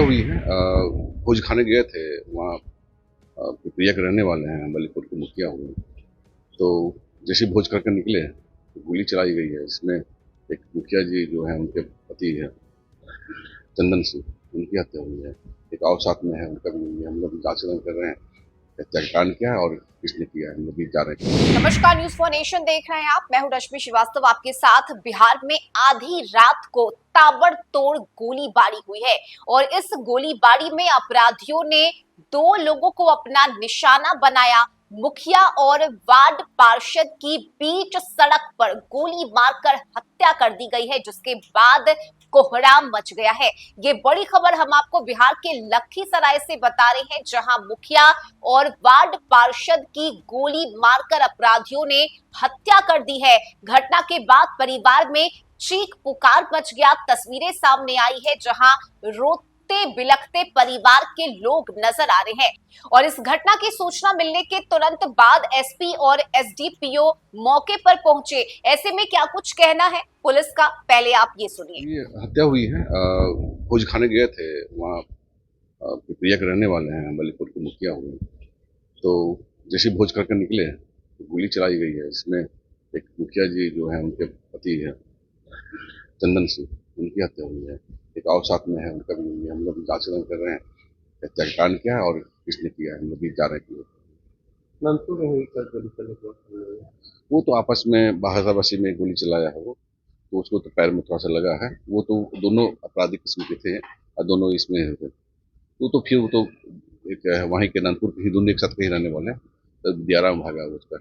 हुई है। भोज खाने गए थे वहाँ। पिपरिया के रहने वाले हैं, मलीपुर के मुखिया हुए। तो जैसे भोज करके निकले तो गोली चलाई गई है। इसमें एक मुखिया जी जो है, उनके पति है चंदन सिंह, उनकी हत्या हुई है। एक और साथ में है, उनका भी हुई है। हम लोग जांच कर रहे हैं हत्या का कारण क्या है और किसने किया है, हम लोग भी जा रहे हैं। नमस्कार, न्यूज फॉर नेशन देख रहे हैं आप। मैं हूं रश्मि श्रीवास्तव आपके साथ। बिहार में आधी रात को ताबड़तोड़ गोलीबारी हुई है और इस गोलीबारी में अपराधियों ने 2 लोगों को अपना निशाना बनाया। मुखिया और वार्ड पार्षद की बीच सड़क पर गोली मारकर हत्या कर दी गई है, जिसके बाद कोहराम मच गया है। ये बड़ी खबर हम आपको बिहार के लखीसराय से बता रहे हैं, जहां मुखिया और वार्ड पार्षद की गोली मारकर अपराधियों ने हत्या कर दी है। घटना के बाद परिवार में चीख पुकार मच गया। तस्वीरें सामने आई है जहां रोते बिलखते परिवार के लोग नजर आ रहे हैं। और इस घटना की सूचना मिलने के तुरंत बाद एसपी और एसडीपीओ मौके पर पहुंचे। ऐसे में क्या कुछ कहना है पुलिस का, पहले आप ये सुनिए। ये हत्या हुई है। भोज खाने गए थे वहाँ। पिपरिया के रहने वाले हैं, मलीपुर के मुखिया हुए। तो जैसे भोज करके निकले तो गोली चलाई गई है। इसमें एक मुखिया जी जो है, उनके पति है चंदन सिंह, उनकी हत्या हुई है। एक और साथ में है, उनका भी हुई है। हम लोग जांच कर रहे हैं हत्या का कारण क्या है और किसने किया है, हम लोग भी जा रहे हैं। वो तो आपस में बहादुरबासी में गोली चलाया है वो, तो उसको तो पैर में थोड़ा सा लगा है। वो तो दोनों अपराधी किस्म के थे और दोनों इसमें थे। वो तो एक वहीं के नानपुर के ही, दोनों एक साथ के ही रहने वाले हैं। तो दियारा में भागा वो उसका।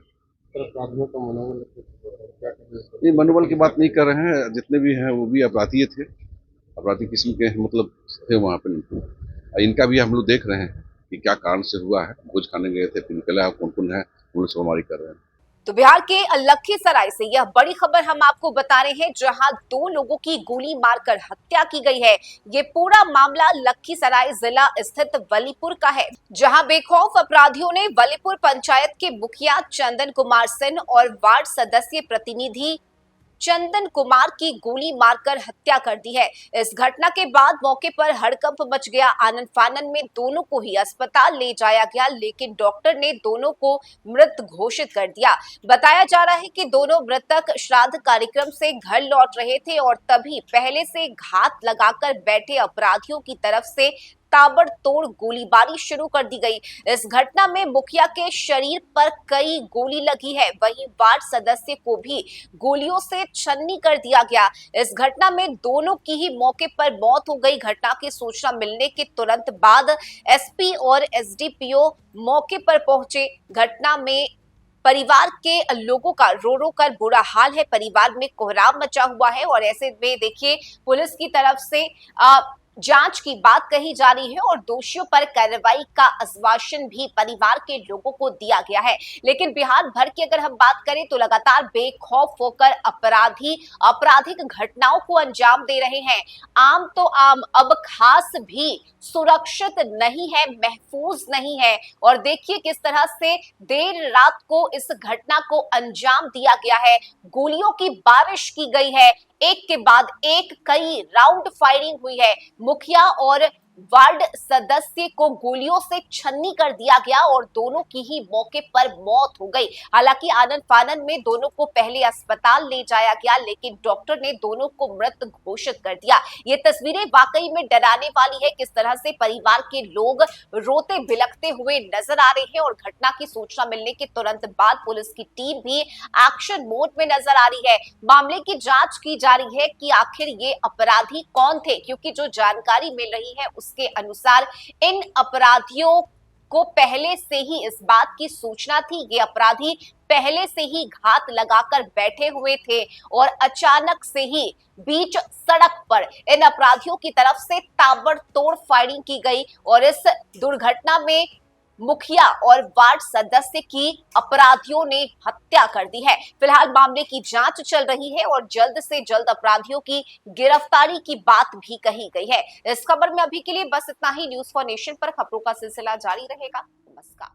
नहीं, मनोबल की बात नहीं कर रहे हैं। जितने भी हैं वो भी अपराधी थे, अपराधी किस्म के मतलब थे वहाँ पे। इनका भी हम लोग देख रहे हैं कि क्या कारण से हुआ है। भोज खाने गए थे, फिर निकला कौन कौन है, हम लोग छापेमारी कर रहे हैं। तो बिहार के लखीसराय से यह बड़ी खबर हम आपको बता रहे हैं, जहां 2 लोगों की गोली मारकर हत्या की गई है। ये पूरा मामला लखीसराय जिला स्थित वलीपुर का है, जहां बेखौफ अपराधियों ने वलीपुर पंचायत के मुखिया चंदन कुमार सिंह और वार्ड सदस्य प्रतिनिधि चंदन कुमार की गोली मारकर हत्या कर दी है। इस घटना के बाद मौके पर हड़कंप मच गया। आनन फानन में दोनों को ही अस्पताल ले जाया गया, लेकिन डॉक्टर ने दोनों को मृत घोषित कर दिया। बताया जा रहा है कि दोनों मृतक श्राद्ध कार्यक्रम से घर लौट रहे थे और तभी पहले से घात लगाकर बैठे अपराधियों की तरफ से ताबड़तोड़ गोलीबारी शुरू कर दी गई। इस घटना में मुखिया के शरीर पर कई गोली लगी है, वहीं वार्ड सदस्य को भी गोलियों से छन्नी कर दिया गया। इस घटना में दोनों की ही मौके पर मौत हो गई। घटना की सूचना मिलने के तुरंत बाद एसपी और एसडीपीओ मौके पर पहुंचे। घटना में परिवार के लोगों का रो रो कर बुरा हाल है। परिवार में कोहराम मचा हुआ है और ऐसे में देखिए पुलिस की तरफ से जांच की बात कही जा रही है और दोषियों पर कार्रवाई का आश्वासन भी परिवार के लोगों को दिया गया है। लेकिन बिहार भर की अगर हम बात करें तो लगातार बेखौफ होकर अपराधी आपराधिक घटनाओं को अंजाम दे रहे हैं। आम तो आम, अब खास भी सुरक्षित नहीं है, महफूज नहीं है। और देखिए किस तरह से देर रात को इस घटना को अंजाम दिया गया है। गोलियों की बारिश की गई है, एक के बाद एक कई राउंड फायरिंग हुई है। मुखिया और वार्ड सदस्य को गोलियों से छन्नी कर दिया गया और दोनों की ही मौके पर मौत हो गई। हालांकि आनन फानन में दोनों को पहले अस्पताल ले जाया गया, लेकिन डॉक्टर ने दोनों को मृत घोषित कर दिया। ये तस्वीरें वाकई में डराने वाली है, किस तरह से परिवार के लोग रोते बिलखते हुए नजर आ रहे हैं। और घटना की सूचना मिलने के तुरंत बाद पुलिस की टीम भी एक्शन मोड में नजर आ रही है। मामले की जांच की जा रही है कि आखिर ये अपराधी कौन थे, क्योंकि जो जानकारी मिल रही है उसके अनुसार इन अपराधियों को पहले से ही इस बात की सूचना थी। ये अपराधी पहले से ही घात लगाकर बैठे हुए थे और अचानक से ही बीच सड़क पर इन अपराधियों की तरफ से ताबड़तोड़ फायरिंग की गई और इस दुर्घटना में मुखिया और वार्ड सदस्य की अपराधियों ने हत्या कर दी है। फिलहाल मामले की जांच चल रही है और जल्द से जल्द अपराधियों की गिरफ्तारी की बात भी कही गई है। इस खबर में अभी के लिए बस इतना ही। न्यूज फॉर नेशन पर खबरों का सिलसिला जारी रहेगा। नमस्कार।